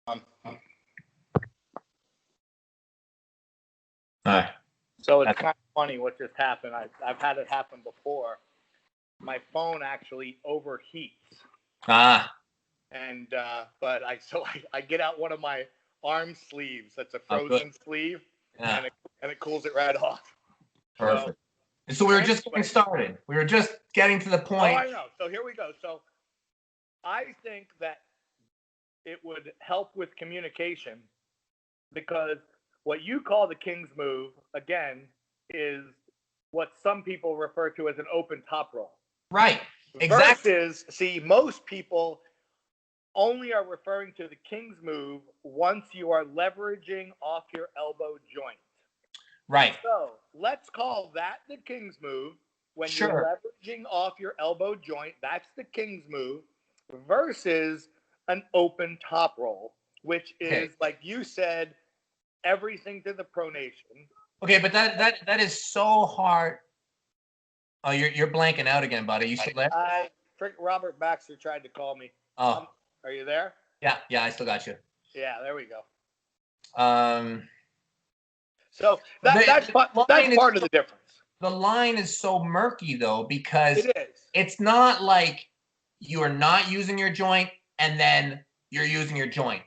All right. So it's kind of funny what just happened. I've had it happen before. My phone actually overheats. And but I get out one of my arm sleeves. That's a frozen sleeve, and it cools it right off. Perfect. So we were just getting started. We were just getting to the point. Oh, I know. So here we go. So I think that it would help with communication because what you call the king's move, again, is what some people refer to as an open top roll. Right. Exactly. Versus, see, most people only are referring to the king's move once you are leveraging off your elbow joint. Right. So let's call that the king's move. When you're leveraging off your elbow joint, that's the king's move versus an open top roll, which is, like you said, everything to the pronation. Okay, but that is so hard. Oh, you're blanking out again, buddy. You still there? Robert Baxter tried to call me. Oh. Are you there? Yeah, I still got you. Yeah, there we go. So that's part of the difference. The line is so murky, though, because it is. It's not like you are not using your joint and then you're using your joint.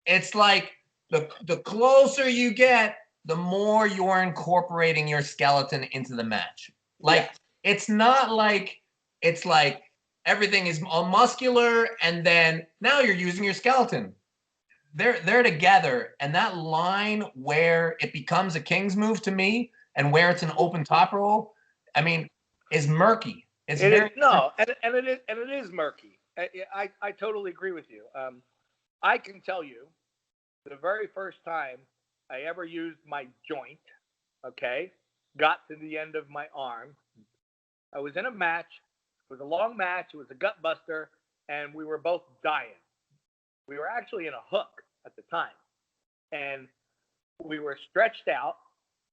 It's like the closer you get, the more you're incorporating your skeleton into the match. Like, it's not like it's like everything is all muscular and then now you're using your skeleton. They're together, and that line where it becomes a king's move to me and where it's an open top roll, I mean, is murky. And it is murky. I totally agree with you. I can tell you the very first time I ever used my joint, got to the end of my arm. I was in a match. It was a long match. It was a gut buster, and we were both dying. We were actually in a hook at the time, and we were stretched out,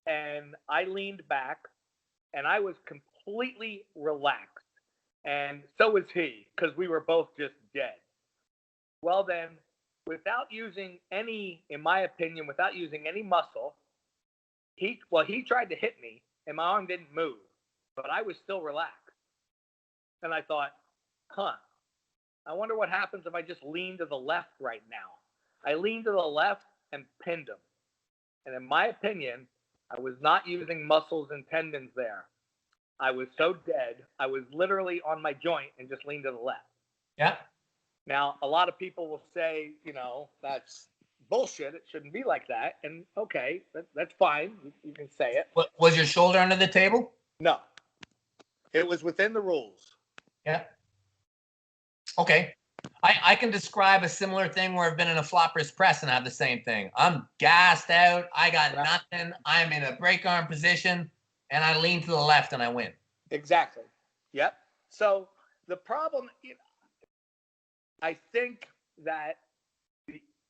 and I leaned back, and I was completely relaxed, and so was he, because we were both just dead. Well then, without using any, in my opinion, without using any muscle, he tried to hit me, and my arm didn't move, but I was still relaxed. And I thought, I wonder what happens if I just lean to the left right now. I leaned to the left and pinned him. And in my opinion, I was not using muscles and tendons there. I was so dead. I was literally on my joint and just leaned to the left. Yeah. Now, a lot of people will say, that's bullshit. It shouldn't be like that. And okay, that's fine. You can say it. Was your shoulder under the table? No. It was within the rules. Yeah. Okay. I can describe a similar thing where I've been in a flop wrist press and I have the same thing. I'm gassed out. I got nothing. I'm in a break arm position, and I lean to the left and I win. Exactly. Yep. So the problem, I think that,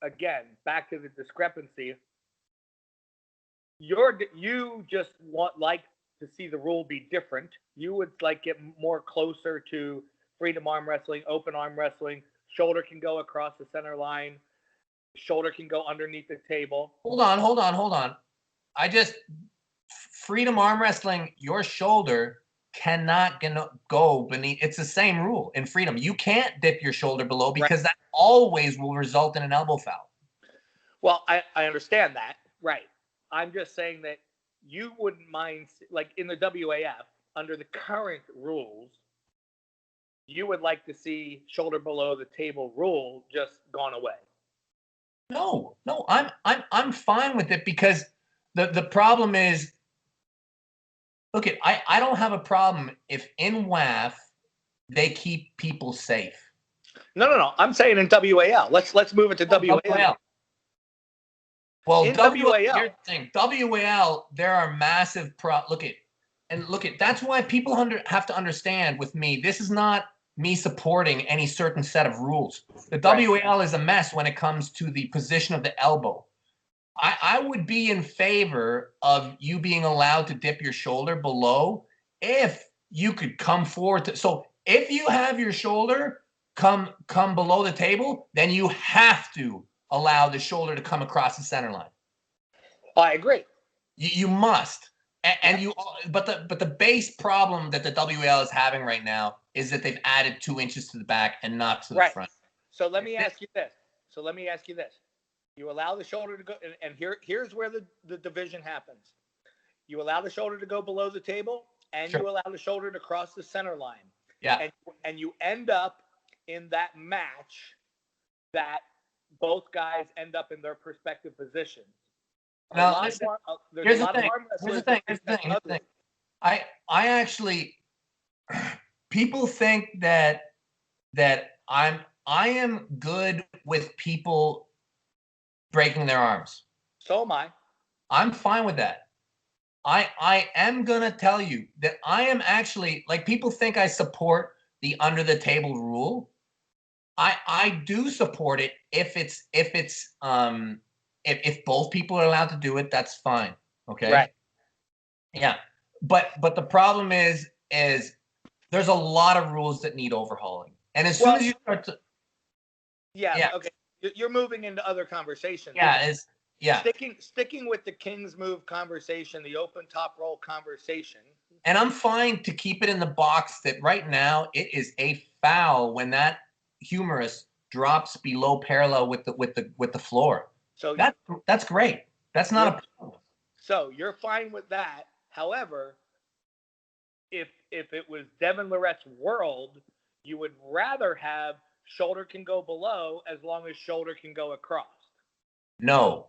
again, back to the discrepancy, you just like to see the rule be different. You would like it more closer to freedom arm wrestling, open arm wrestling. Shoulder can go across the center line. Shoulder can go underneath the table. Hold on. Freedom arm wrestling, your shoulder cannot go beneath. It's the same rule in freedom. You can't dip your shoulder below because that always will result in an elbow foul. Well, I understand that. Right. I'm just saying that you wouldn't mind, like in the WAF, under the current rules, you would like to see shoulder below the table rule just gone away. No, I'm fine with it because the problem is, look, I don't have a problem if in WAF they keep people safe. No. I'm saying in WAL. Let's move it to WAL. Well, in WAL, there are massive look at. That's why people have to understand with me, this is not me supporting any certain set of rules. The WAL is a mess when it comes to the position of the elbow. I would be in favor of you being allowed to dip your shoulder below if you could come forward. So if you have your shoulder come below the table, then you have to allow the shoulder to come across the center line. I agree. You must. And you, but the base problem that the WL is having right now is that they've added 2 inches to the back and not to the front. So let me ask you this. You allow the shoulder to go, and here's where the division happens. You allow the shoulder to go below the table, and you allow the shoulder to cross the center line. Yeah. And you end up in that match that both guys end up in their respective positions. Now, here's the thing. I actually, people think that I am good with people breaking their arms. So am I. I'm fine with that. I am gonna tell you that I am actually, like, people think I support the under the table rule. I do support it if both people are allowed to do it, that's fine. Okay. Right. Yeah. But the problem is there's a lot of rules that need overhauling. And as soon as you start to okay. You're moving into other conversations. Sticking with the King's move conversation, the open top roll conversation. And I'm fine to keep it in the box that right now it is a foul when that humerus drops below parallel with the floor. So that's great. That's not a problem. So you're fine with that. However, if it was Devon Larratt's world, you would rather have shoulder can go below as long as shoulder can go across. No,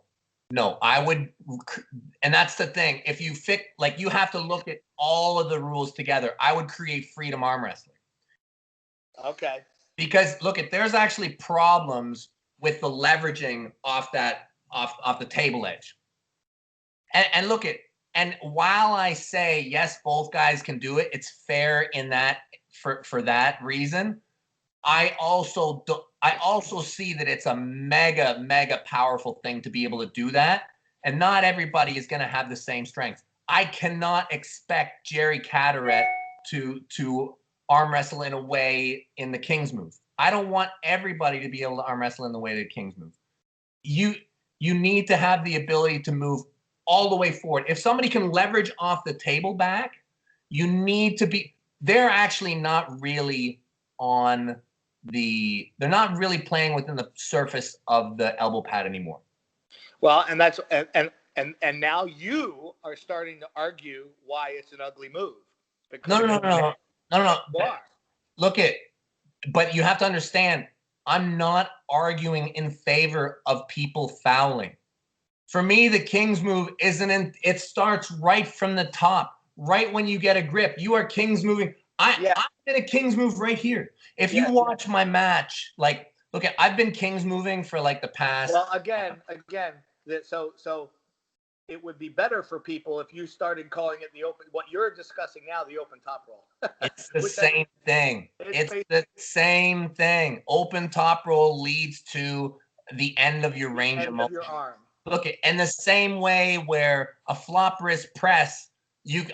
I would, and that's the thing. If you you have to look at all of the rules together. I would create freedom arm wrestling. Okay. Because there's actually problems with the leveraging off the table edge. And and while I say yes, both guys can do it, it's fair in that for that reason. I also see that it's a mega powerful thing to be able to do that, and not everybody is going to have the same strength. I cannot expect Jerry Cataract to arm wrestle in a way in the King's move. I don't want everybody to be able to arm wrestle in the way of the King's move. You need to have the ability to move all the way forward. If somebody can leverage off the table back, you need to be. They're actually not really they're not really playing within the surface of the elbow pad anymore. Well, and that's and now you are starting to argue why it's an ugly move. No. But you have to understand, I'm not arguing in favor of people fouling. For me, the King's move it starts right from the top, right when you get a grip. You are King's moving. I did a King's move right here. If you watch my match, I've been King's moving for the past. Well, again, so it would be better for people if you started calling it the open. What you're discussing now, the open top roll. It's the same thing. It's the same thing. Open top roll leads to the end of your range of motion. Your arm. And the same way where a flop wrist press,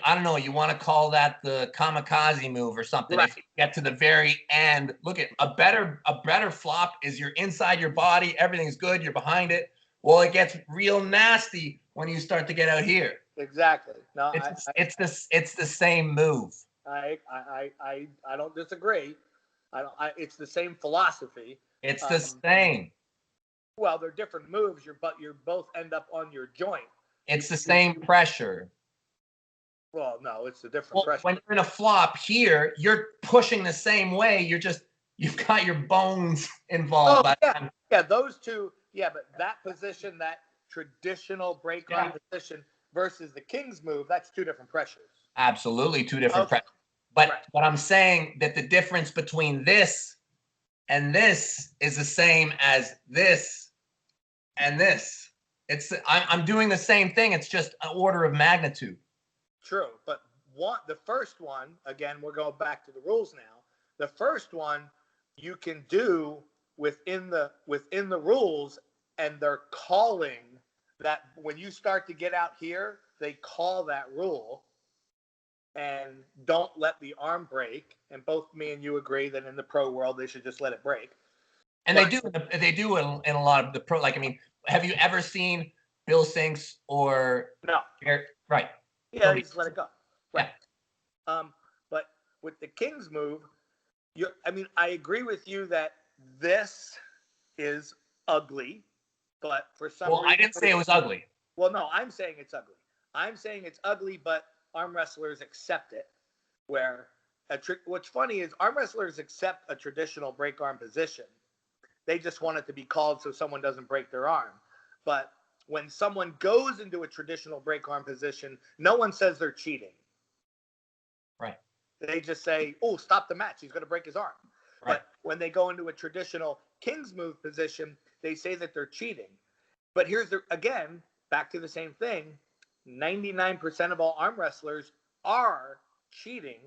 I don't know, you want to call that the kamikaze move or something. Right. If you get to the very end, a better flop is you're inside your body, everything's good, you're behind it. Well, it gets real nasty when you start to get out here. Exactly. No, it's the same move. I don't disagree. It's the same philosophy. It's the same. Well, they're different moves. But you both end up on your joint. It's the same pressure. Well, no, it's a different pressure. When you're in a flop here, you're pushing the same way. You've got your bones involved. Those two. Yeah, but that position, that traditional break arm position versus the King's move, that's two different pressures. Absolutely, two different pressures. But I'm saying that the difference between this and this is the same as this and this. I'm doing the same thing. It's just an order of magnitude. True, but the first one, again, we're going back to the rules now. The first one you can do within the rules, and they're calling that when you start to get out here, they call that rule and don't let the arm break. And both me and you agree that in the pro world, they should just let it break. And they do in a lot of the pro. Like, I mean, have you ever seen Bill Sinks or No. right? Yeah, they just let it go. Right. Yeah. But with the King's move, I mean, I agree with you that this is ugly, but for some reason, I didn't say it was ugly. Well, no, I'm saying it's ugly. I'm saying it's ugly, but arm wrestlers accept it. Where what's funny is arm wrestlers accept a traditional break arm position. They just want it to be called so someone doesn't break their arm. But when someone goes into a traditional break arm position, no one says they're cheating. Right. They just say, "Oh, stop the match. He's going to break his arm." Right. But when they go into a traditional King's move position, they say that they're cheating. But here's again, back to the same thing. 99% of all arm wrestlers are cheating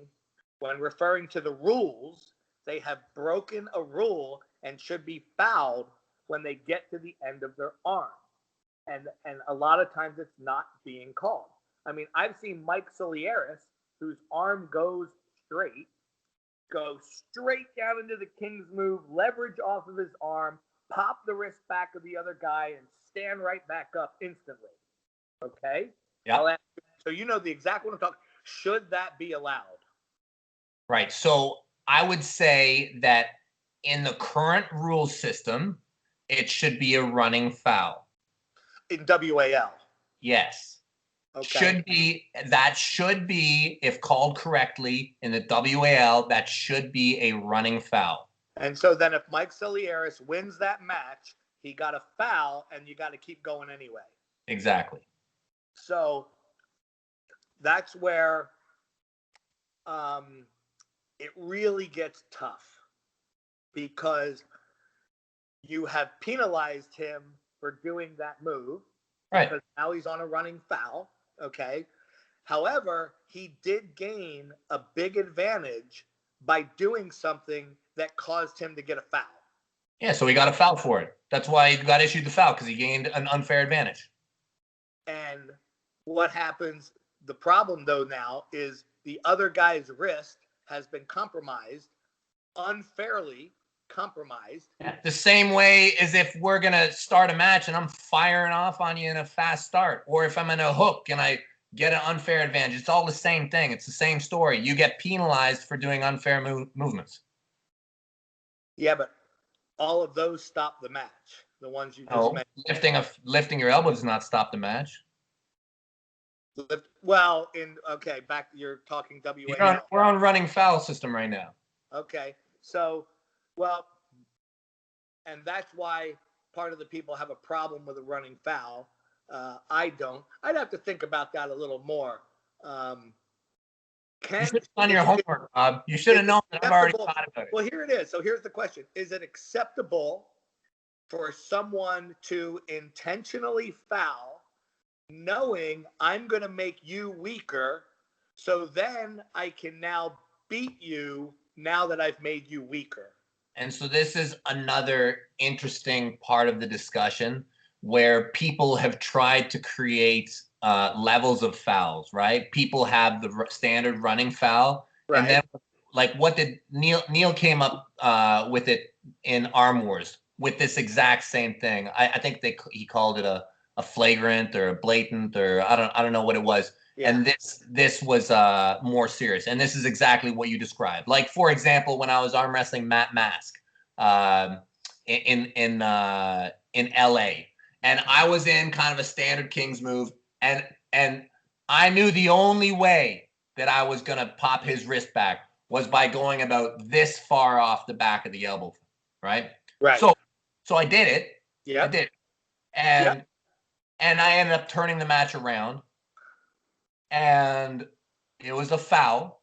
when referring to the rules. They have broken a rule and should be fouled when they get to the end of their arm. And a lot of times it's not being called. I mean, I've seen Mike Solieris, whose arm goes straight, go straight down into the King's move, leverage off of his arm, pop the wrist back of the other guy, and stand right back up instantly. Okay? Yeah. So you know the exact one I'm talking. Should that be allowed? Right. So I would say that in the current rule system, it should be a running foul. In WAL? Yes. Okay. That should be, if called correctly in the WAL, that should be a running foul. And so then if Mike Solieris wins that match, he got a foul and you got to keep going anyway. Exactly. So that's where it really gets tough, because you have penalized him for doing that move. Right. Because now he's on a running foul. Okay. However, he did gain a big advantage by doing something that caused him to get a foul. Yeah, so he got a foul for it. That's why he got issued the foul, because he gained an unfair advantage. And what happens, the problem though now, is the other guy's wrist has been compromised, unfairly compromised. Yeah, the same way as if we're going to start a match and I'm firing off on you in a fast start, or if I'm in a hook and I get an unfair advantage. It's all the same thing. It's the same story. You get penalized for doing unfair movements. Yeah, but all of those stop the match. The ones you just mentioned. Lifting your elbow does not stop the match. Well, back, you're talking WAL. We're on running foul system right now. Okay, so, well, and that's why part of the people have a problem with a running foul. I don't. I'd have to think about that a little more. You should have done your homework, Bob. You should have known that I've already thought about it. Well, here it is. So here's the question. Is it acceptable for someone to intentionally foul, knowing I'm going to make you weaker, so then I can now beat you now that I've made you weaker? And so this is another interesting part of the discussion where people have tried to create levels of fouls, right? People have the standard running foul. Right. And then, like, what did Neil came up with it in Arm Wars with this exact same thing. I think he called it a flagrant or a blatant, or I don't know what it was. Yeah. And this was more serious. And this is exactly what you described. Like, for example, when I was arm wrestling Matt Mask in LA, and I was in kind of a standard King's move, and I knew the only way that I was gonna pop his wrist back was by going about this far off the back of the elbow, right? Right. So I did it. Yeah. I did. And I ended up turning the match around. And it was a foul.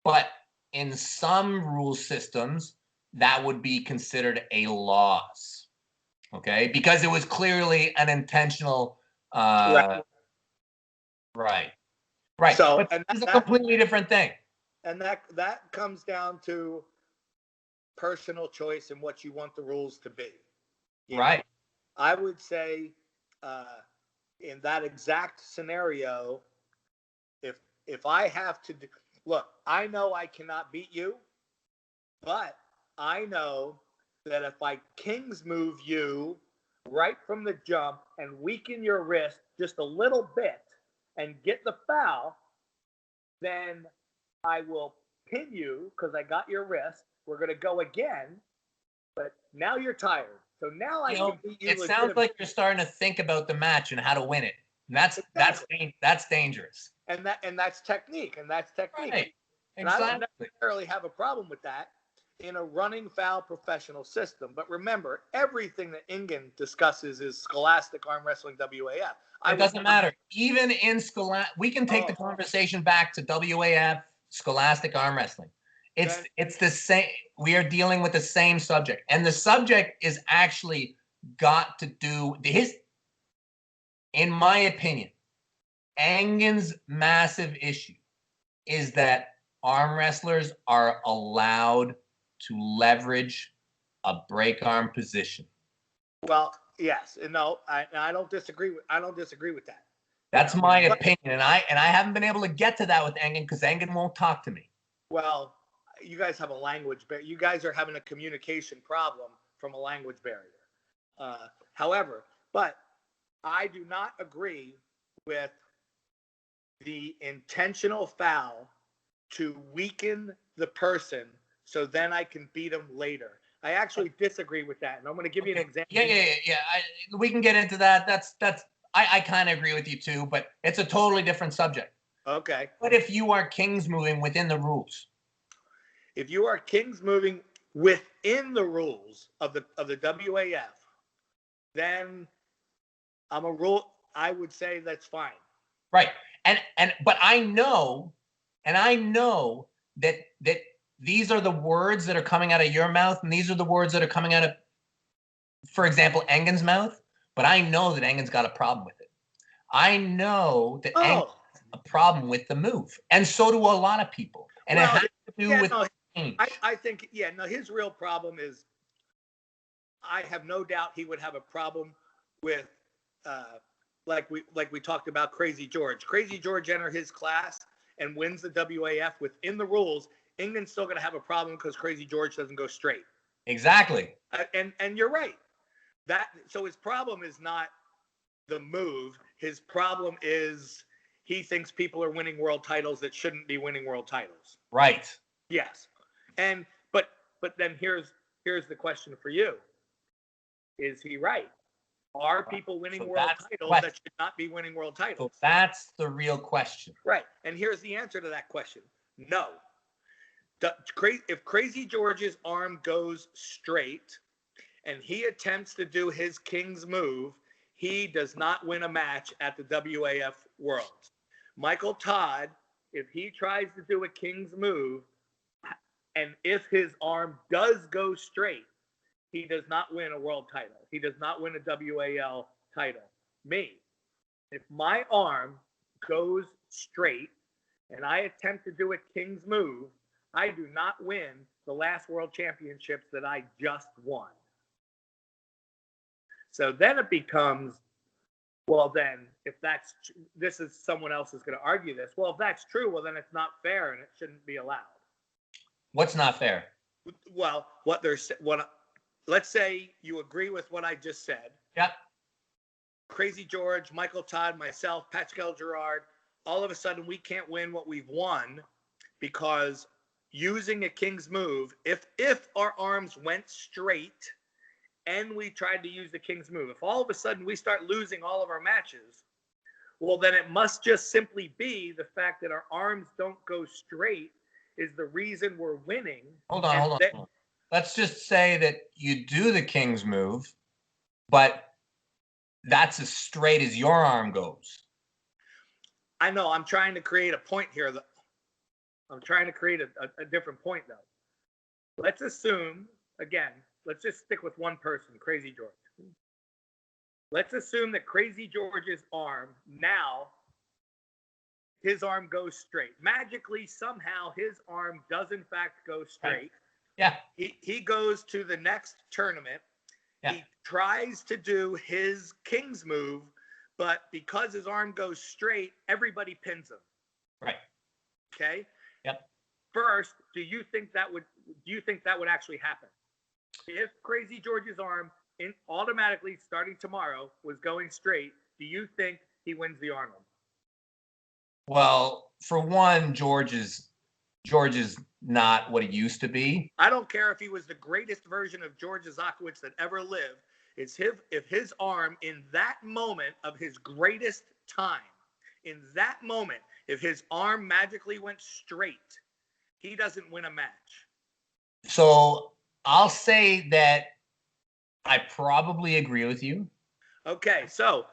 But in some rule systems, that would be considered a loss. Okay? Because it was clearly an intentional right. So, but and that's a completely different thing. And that comes down to personal choice and what you want the rules to be. Right. I would say in that exact scenario, if I have to look, I know I cannot beat you, but I know that if I kings move you right from the jump and weaken your wrist just a little bit and get the foul, then I will pin you because I got your wrist. We're going to go again, but now you're tired. So now I can beat you. It sounds like you're starting to think about the match and how to win it. And that's dangerous. And that's technique. Right. And I don't necessarily have a problem with that in a running foul professional system. But remember, everything that Ingen discusses is Scholastic Arm Wrestling WAF. It doesn't matter. Even in Scholastic, we can take the conversation back to WAF, Scholastic Arm Wrestling. It's the same. We are dealing with the same subject. And the subject is actually got to do in my opinion, Engen's massive issue is that arm wrestlers are allowed to leverage a break arm position. Well, yes, no, I don't disagree with that. That's my opinion, and I haven't been able to get to that with Engen because Engen won't talk to me. Well, you guys have a language barrier. You guys are having a communication problem from a language barrier. However, but I do not agree with the intentional foul to weaken the person so then I can beat them later. I actually disagree with that, and I'm going to give you an example. Yeah. We can get into that. I kind of agree with you too, but it's a totally different subject. Okay. What if you are kings moving within the rules? If you are kings moving within the rules of the WAF, then I would say that's fine. Right. But I know that these are the words that are coming out of your mouth, and these are the words that are coming out of, for example, Engen's mouth. But I know that Engen's got a problem with it. I know that Engen has a problem with the move, and so do a lot of people. And it has to do with change. I think, his real problem is, I have no doubt he would have a problem with, like we talked about Crazy George. Crazy George enter his class and wins the WAF within the rules. England's still going to have a problem because Crazy George doesn't go straight. Exactly. And you're right. So his problem is not the move. His problem is he thinks people are winning world titles that shouldn't be winning world titles. Right. Yes. And but then here's the question for you. Is he right? Are people winning world titles that should not be winning world titles? So that's the real question. Right. And here's the answer to that question. No. If Crazy George's arm goes straight and he attempts to do his king's move, he does not win a match at the WAF Worlds. Michael Todd, if he tries to do a king's move, and if his arm does go straight, he does not win a world title. He does not win a WAL title. Me, if my arm goes straight and I attempt to do a king's move, I do not win the last world championships that I just won. So then it becomes, well, then if this is someone else is going to argue this. Well, if that's true, well, then it's not fair and it shouldn't be allowed. What's not fair? Well, let's say you agree with what I just said. Yep. Crazy George, Michael Todd, myself, Pascal Gerard, all of a sudden we can't win what we've won because using a king's move, if our arms went straight and we tried to use the king's move, if all of a sudden we start losing all of our matches, well, then it must just simply be the fact that our arms don't go straight is the reason we're winning. Hold on. Let's just say that you do the king's move, but that's as straight as your arm goes. I know. I'm trying to create a point here. I'm trying to create a different point, though. Let's assume, again, let's just stick with one person, Crazy George. Let's assume that Crazy George's arm, now his arm goes straight. Magically, somehow, his arm does, in fact, go straight. Yeah. He goes to the next tournament. Yeah. He tries to do his king's move, but because his arm goes straight, everybody pins him. Right. Okay? Yep. first, do you think that would actually happen? If Crazy George's arm automatically starting tomorrow was going straight, do you think he wins the Arnold? Well, for one, George is not what he used to be. I don't care if he was the greatest version of George Zakowicz that ever lived. If his arm in that moment of his greatest time, in that moment, if his arm magically went straight, he doesn't win a match. So I'll say that I probably agree with you. Okay, so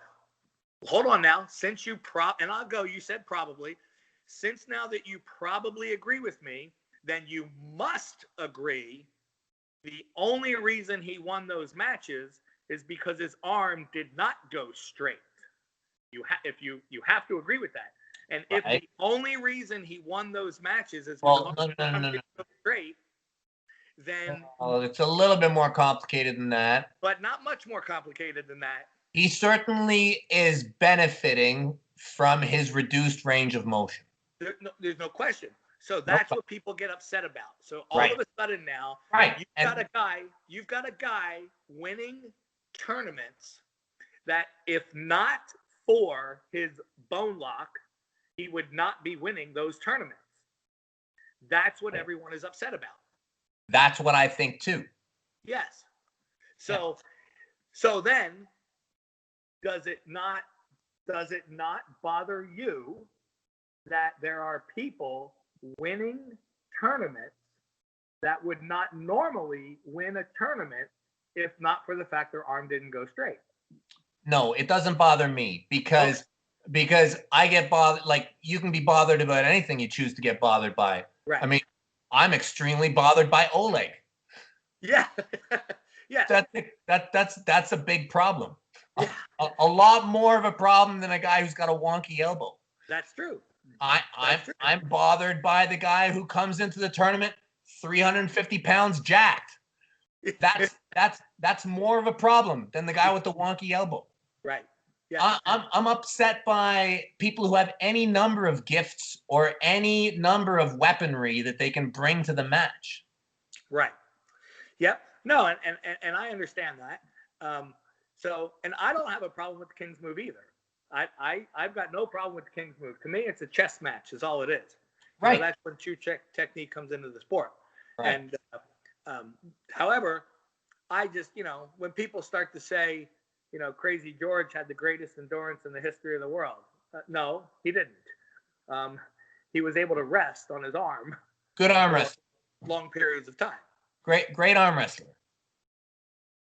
hold on now. Since you and I'll go, you said probably. Since now that you probably agree with me, then you must agree the only reason he won those matches is because his arm did not go straight. You have to agree with that. And if the only reason he won those matches is because no. Didn't go straight, then it's a little bit more complicated than that. But not much more complicated than that. He certainly is benefiting from his reduced range of motion. There's no question. So that's what people get upset about. So all of a sudden now, you've got a guy winning tournaments that if not for his bone lock, he would not be winning those tournaments. That's what everyone is upset about. That's what I think too. Yes. So then does it not bother you that there are people winning tournaments that would not normally win a tournament if not for the fact their arm didn't go straight? No, it doesn't bother me because I get bothered. Like, you can be bothered about anything you choose to get bothered by. Right. I mean, I'm extremely bothered by Oleg. Yeah. Yeah. That's a big problem. Yeah. A lot more of a problem than a guy who's got a wonky elbow. That's true. I'm bothered by the guy who comes into the tournament 350 pounds jacked. That's more of a problem than the guy with the wonky elbow. Right. Yeah. I'm upset by people who have any number of gifts or any number of weaponry that they can bring to the match. Right. Yep. No, and I understand that. And I don't have a problem with the King's move either. I've got no problem with the King's move. To me, it's a chess match is all it is. Right. That's when true technique comes into the sport. Right. And however, I just, when people start to say, Crazy George had the greatest endurance in the history of the world. No, he didn't. He was able to rest on his arm. Good arm wrestler. Long periods of time. Great arm wrestler.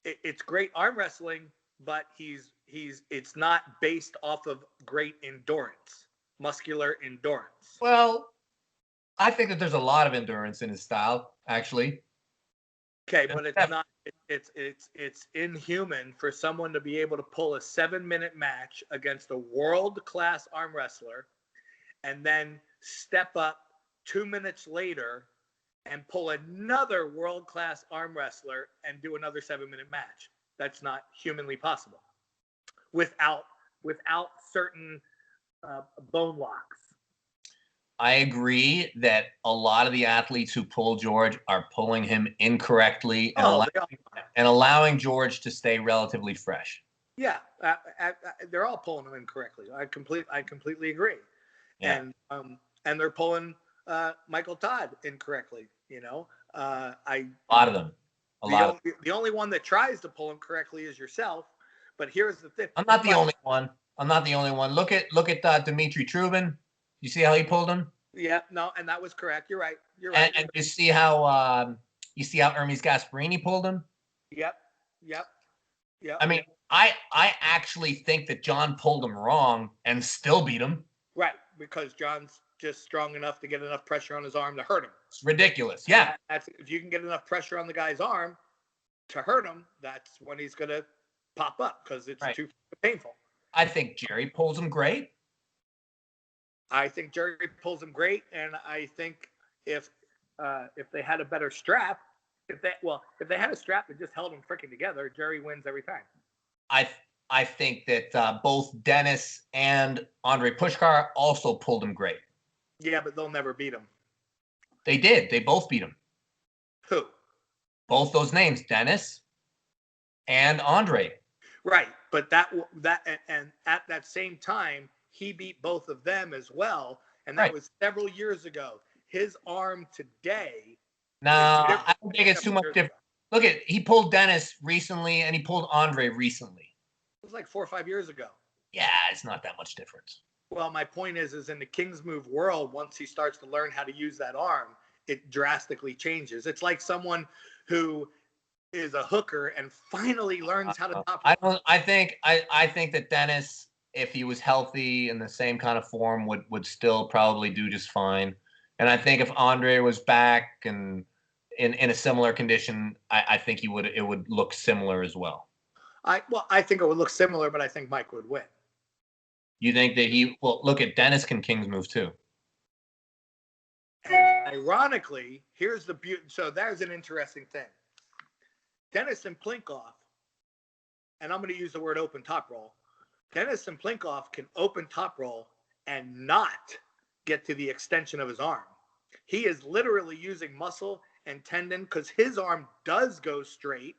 It's great arm wrestling, but it's not based off of great endurance, muscular endurance. Well, I think that there's a lot of endurance in his style, actually. Okay, but it's not. It's inhuman for someone to be able to pull a 7-minute match against a world-class arm wrestler, and then step up 2 minutes later and pull another world-class arm wrestler and do another 7-minute match. That's not humanly possible without certain bone locks. I agree that a lot of the athletes who pull George are pulling him incorrectly and allowing George to stay relatively fresh. Yeah, they're all pulling him incorrectly. I completely agree. Yeah. And they're pulling Michael Todd incorrectly. A lot of them. The only one that tries to pull him correctly is yourself. But here's the thing. I'm not the only one. Look at Dmitry Trubin. You see how he pulled him? Yeah, no, and that was correct. You're right. And you see how Hermes Gasparini pulled him? Yep. I mean, I actually think that John pulled him wrong and still beat him. Right, because John's just strong enough to get enough pressure on his arm to hurt him. It's ridiculous. Yeah. If you can get enough pressure on the guy's arm to hurt him, that's when he's going to pop up because it's too painful. I think Jerry pulls him great. I think Jerry pulls him great, and I think if they had a better strap, if they had a strap that just held them freaking together, Jerry wins every time. I think that both Dennis and Andre Pushkar also pulled him great. Yeah, but they'll never beat him. They did. They both beat him. Who? Both those names, Dennis and Andre. Right, but that and at that same time, he beat both of them as well, and that Right. was several years ago. His arm today. No, I don't think it's too much different. Look he pulled Dennis recently and he pulled Andre recently. It was like 4 or 5 years ago. Yeah, it's not that much difference. Well, my point is in the King's Move world, once he starts to learn how to use that arm, it drastically changes. It's like someone who is a hooker and finally learns how to top. I think that Dennis, if he was healthy in the same kind of form, would still probably do just fine. And I think if Andre was back and in a similar condition, I think it would look similar as well. I think it would look similar, but I think Mike would win. You think that look at Dennis can King's Move too. And ironically, here's the beauty. So there's an interesting thing. Dennis and Plinkoff, and I'm going to use the word open top roll. Dennis and Plinkoff can open top roll and not get to the extension of his arm. He is literally using muscle and tendon because his arm does go straight.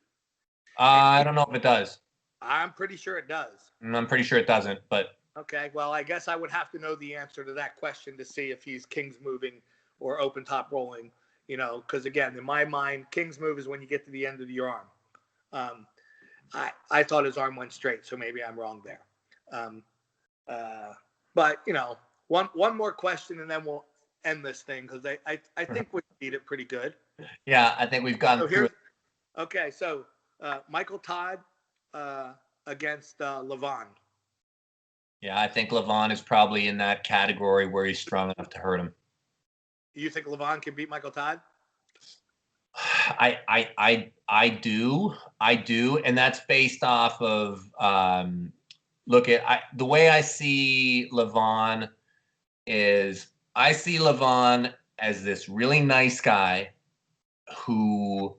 I don't know if it does. I'm pretty sure it does. I'm pretty sure it doesn't, but. Okay, well, I guess I would have to know the answer to that question to see if he's King's moving or open top rolling, because again, in my mind, King's Move is when you get to the end of your arm. I thought his arm went straight, so maybe I'm wrong there. But, one more question and then we'll end this thing because I think we beat it pretty good. Yeah, I think we've gotten through it. Okay, so Michael Todd against Levon. Yeah, I think Levon is probably in that category where he's strong enough to hurt him. You think Levon can beat Michael Todd? I do, and that's based off of the way I see Levon is I see Levon as this really nice guy who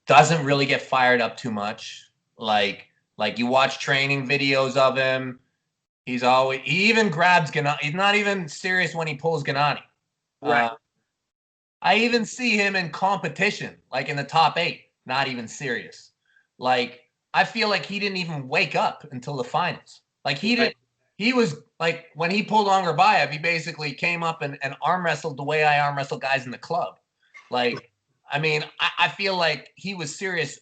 doesn't really get fired up too much. Like you watch training videos of him. He even grabs Gennady. He's not even serious when he pulls Gennady. Right. I even see him in competition, like in the top 8, not even serious. Like, I feel like he didn't even wake up until the finals. Like, he was, like, when he pulled Angerbayev, he basically came up and arm wrestled the way I arm wrestle guys in the club. Like, I mean, I feel like he was serious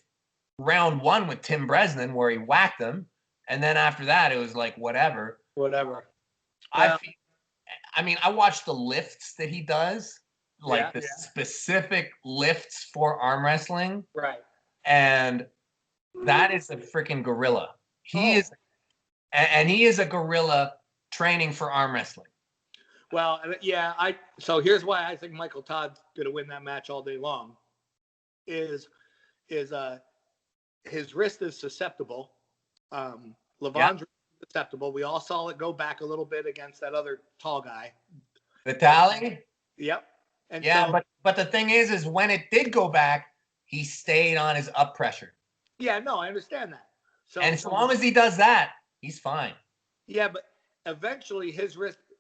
round 1 with Tim Bresnan where he whacked him. And then after that, it was like, whatever. I watched the lifts that he does, like specific lifts for arm wrestling. Right. And that is a freaking gorilla. He is a gorilla training for arm wrestling. Well, yeah, so here's why I think Michael Todd's going to win that match all day long. Is his wrist is susceptible. Levon's susceptible. We all saw it go back a little bit against that other tall guy. Vitaly? Yep. And but the thing is when it did go back, he stayed on his up pressure. Yeah, no, I understand that. So as long as he does that, he's fine. Yeah, but eventually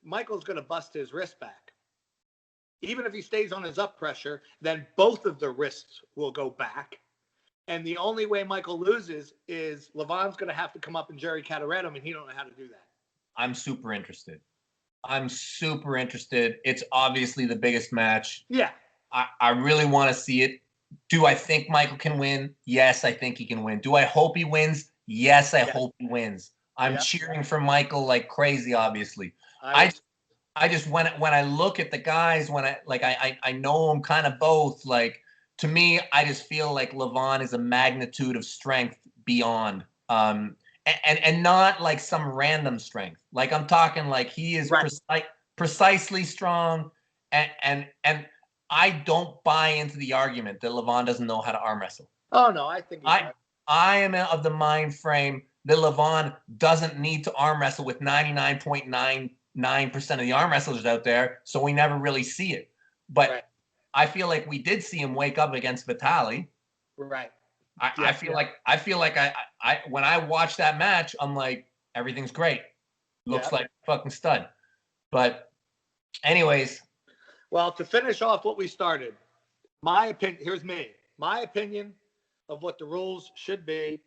Michael's going to bust his wrist back. Even if he stays on his up pressure, then both of the wrists will go back. And the only way Michael loses is Levon's going to have to come up and Jerry Cataret him, and he don't know how to do that. I'm super interested. It's obviously the biggest match. Yeah. I really want to see it. Do I think Michael can win? Yes, I think he can win. Do I hope he wins? Yes, I hope he wins. I'm cheering for Michael like crazy, obviously. I just when I look at the guys, I know them kind of both, like, to me, I just feel like Levon is a magnitude of strength beyond, and not like some random strength. Like, I'm talking like he is precisely strong, and I don't buy into the argument that Levon doesn't know how to arm wrestle. Oh no, I think I am of the mind frame that Levon doesn't need to arm wrestle with 99.99% of the arm wrestlers out there, so we never really see it. But I feel like we did see him wake up against Vitaly. Right. I feel like I when I watch that match, I'm like, everything's great. Looks like a fucking stud. But anyways. Well, to finish off what we started, my opinion. Here's me. My opinion of what the rules should be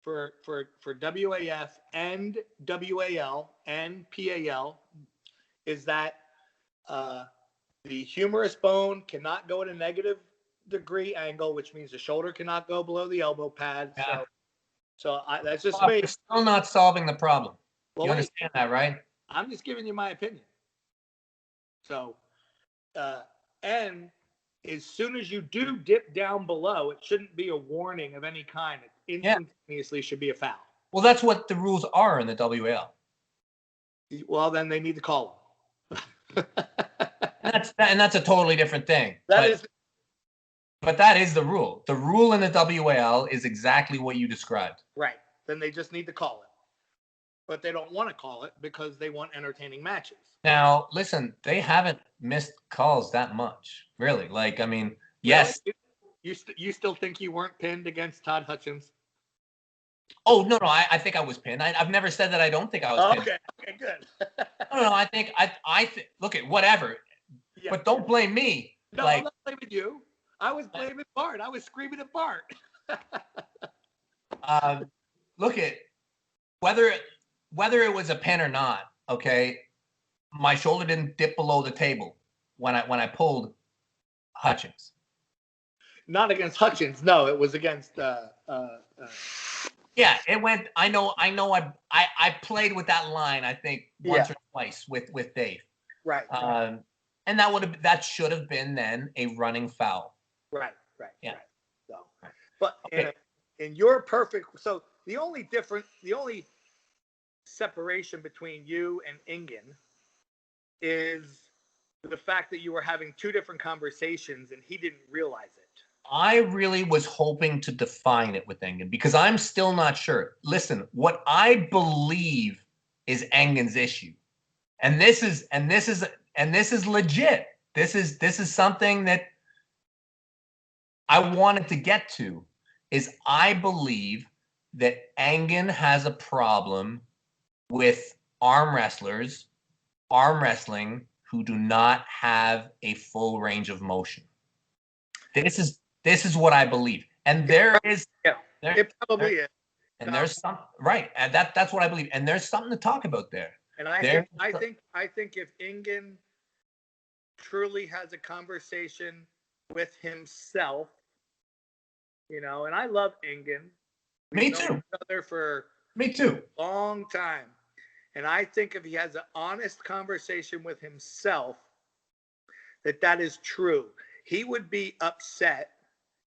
for WAF and WAL and PAL is that the humerus bone cannot go at a negative degree angle, which means the shoulder cannot go below the elbow pad. Yeah. That's just me. We're still not solving the problem. Well, You understand that, right? I'm just giving you my opinion. So, and as soon as you do dip down below, it shouldn't be a warning of any kind. It instantaneously should be a foul. Well, that's what the rules are in the WAL. Well, then they need to call them. And that's a totally different thing. But that is the rule. The rule in the WAL is exactly what you described. Right. Then they just need to call it. But they don't want to call it because they want entertaining matches. Now, listen, they haven't missed calls that much, really. Like, I mean, yes. Really? You still think you weren't pinned against Todd Hutchins? Oh, no, I think I was pinned. I've never said that I don't think I was pinned. Okay, good. No, I think look at whatever. Yeah. But don't blame me. No, I'm not blaming you. I was blaming Bart. I was screaming at Bart. Look at whether it was a pin or not, okay? My shoulder didn't dip below the table when I pulled Hutchins. Not against Hutchins, no. It was against. Yeah, it went. I know. I played with that line. I think once or twice with Dave. Right. And that should have been then a running foul. Right. Yeah. Right. So, but okay. in your perfect. So the only separation between you and Ingen is the fact that you were having two different conversations and he didn't realize it. I really was hoping to define it with Ingen because I'm still not sure. Listen, what I believe is Engen's issue, and this is legit. This is something that I wanted to get to. Is I believe that Ingen has a problem with arm wrestling who do not have a full range of motion. This is what I believe, and it probably is. And there's some right, and that's what I believe, and there's something to talk about there. And I think if Ingen truly has a conversation with himself, and I love Ingen. Me too. Known each other for a long time, and I think if he has an honest conversation with himself, that is true. He would be upset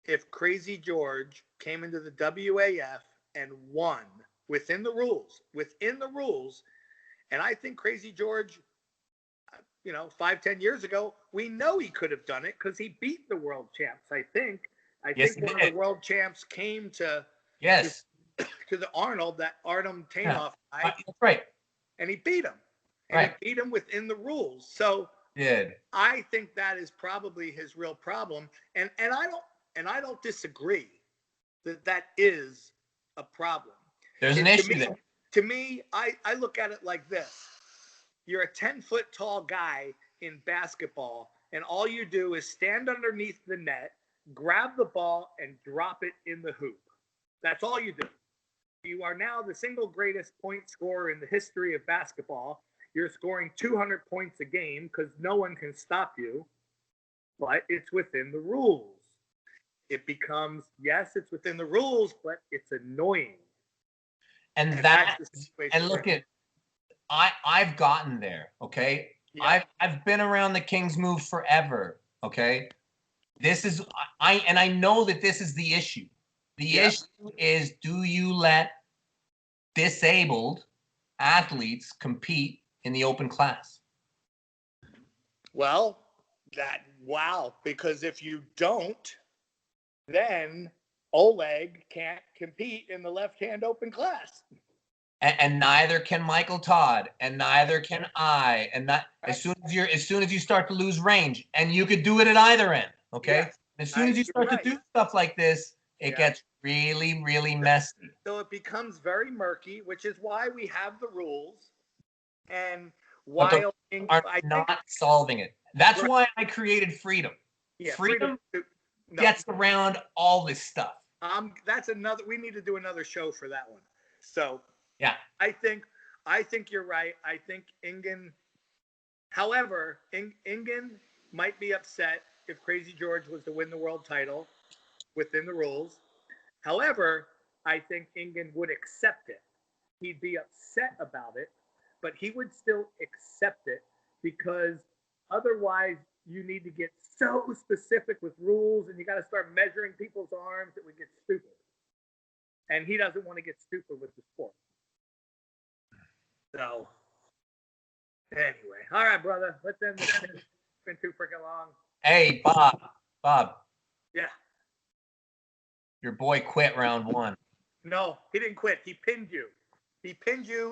if Crazy George came into the WAF and won within the rules. And I think Crazy George, 5-10 years ago, we know he could have done it because he beat the world champs. I think one of the world champs came to the Arnold, that Artem Tainoff guy. That's right. And he beat him. And he beat him within the rules. So I think that is probably his real problem. And I don't disagree that is a problem. There's an issue there. To me, I look at it like this. You're a 10-foot tall guy in basketball, and all you do is stand underneath the net, grab the ball, and drop it in the hoop. That's all you do. You are now the single greatest point scorer in the history of basketball. You're scoring 200 points a game because no one can stop you, but it's within the rules. It becomes, yes, it's within the rules, but it's annoying. And look at, I've gotten there, okay? Yeah. I've been around the King's move forever, okay? I know that this is the issue. The issue is, do you let disabled athletes compete in the open class? Well, because if you don't, then Oleg can't compete in the left-hand open class. And neither can Michael Todd, and neither can I. And not as soon as you start to lose range, and you could do it at either end. Okay. Yes. As soon as you start to do stuff like this, it gets really, really messy. So it becomes very murky, which is why we have the rules. And while are not solving it. That's why I created freedom. Yeah, Freedom no, gets around all this stuff. that's another. We need to do another show for that one. So Yeah. I think you're right. I think Ingen. However, Ingen might be upset if Crazy George was to win the world title within the rules. However, I think Ingen would accept it. He'd be upset about it, but he would still accept it because otherwise you need to get so specific with rules and you got to start measuring people's arms that would get stupid. And he doesn't want to get stupid with the sport. So, anyway, all right, brother, let's end this. It's been too freaking long. Hey, Bob. Yeah. Your boy quit round 1. No, he didn't quit. He pinned you. He pinned you